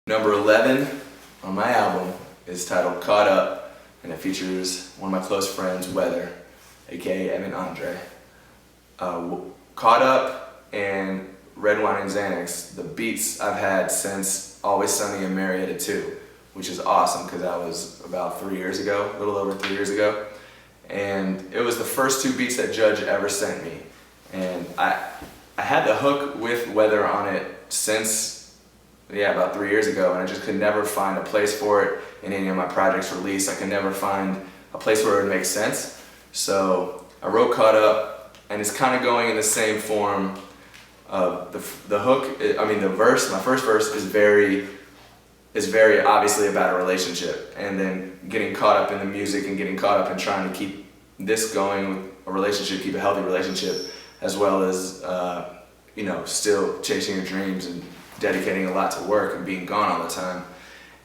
Number 11 on my album is titled Caught Up, and it features one of my close friends, Weather, aka Evan Andre. Caught Up and Red Wine and Xanax, the beats I've had since Always Sunny and Marietta 2, which is awesome because that was about 3 years ago, a little over 3 years ago. And it was the first two beats that Judge ever sent me. And I had the hook with Weather on it since about 3 years ago, and I just could never find a place for it in any of my projects released. I could never find a place where it would make sense. So I wrote Caught Up, and it's kind of going in the same form of the hook. The verse, my first verse is very obviously about a relationship, and then getting caught up in the music and getting caught up in trying to keep this going with a relationship, keep a healthy relationship, as well as still chasing your dreams and dedicating a lot to work and being gone all the time.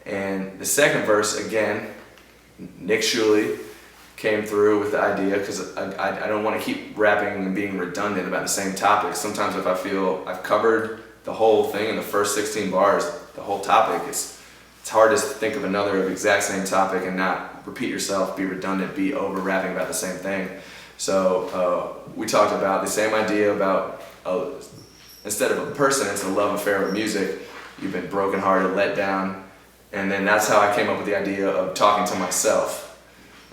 And the second verse, again, Nick Shuley came through with the idea because I don't want to keep rapping and being redundant about the same topic. Sometimes if I feel I've covered the whole thing in the first 16 bars, the whole topic, it's hard to think of another exact same topic and not repeat yourself, be redundant, be over rapping about the same thing. So we talked about the same idea about instead of a person, it's a love affair with music. You've been brokenhearted, let down, and then that's how I came up with the idea of talking to myself.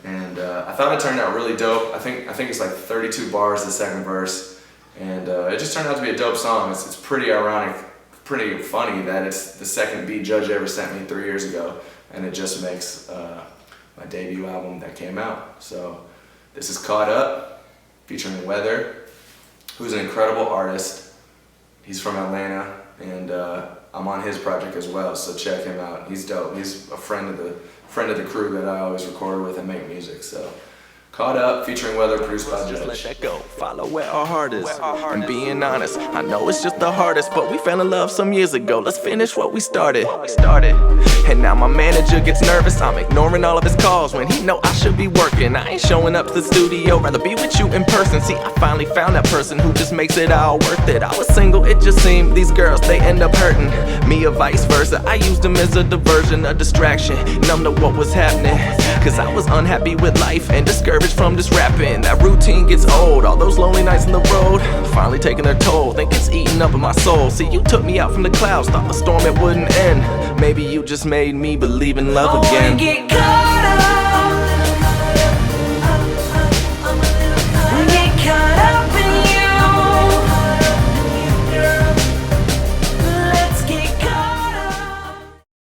And I thought it turned out really dope. I think it's like 32 bars, the second verse, and it just turned out to be a dope song. It's pretty ironic, pretty funny that it's the second beat Judge ever sent me 3 years ago, and it just makes my debut album that came out. So this is Caught Up, featuring Weather, who's an incredible artist. He's from Atlanta, and I'm on his project as well, so check him out. He's dope. He's a friend of the crew that I always record with and make music. So Caught Up, featuring Weather, produced by Judge. Let that go, follow where our heart is. And being honest, I know it's just the hardest, but we fell in love some years ago. Let's finish what we started. And now my manager gets nervous. I'm ignoring all of his calls when he know I should be working. I ain't showing up to the studio, rather be with you in person. See, I finally found that person who just makes it all worth it. I was single, it just seemed these girls, they end up hurting me or vice versa. I used them as a diversion, a distraction, numb to what was happening, cause I was unhappy with life and discouraged from this rapping. That routine gets old, all those lonely nights on the road finally taking their toll, think it's eating up in my soul. See, you took me out from the clouds, thought the storm it wouldn't end. Maybe you just made me believe in love again.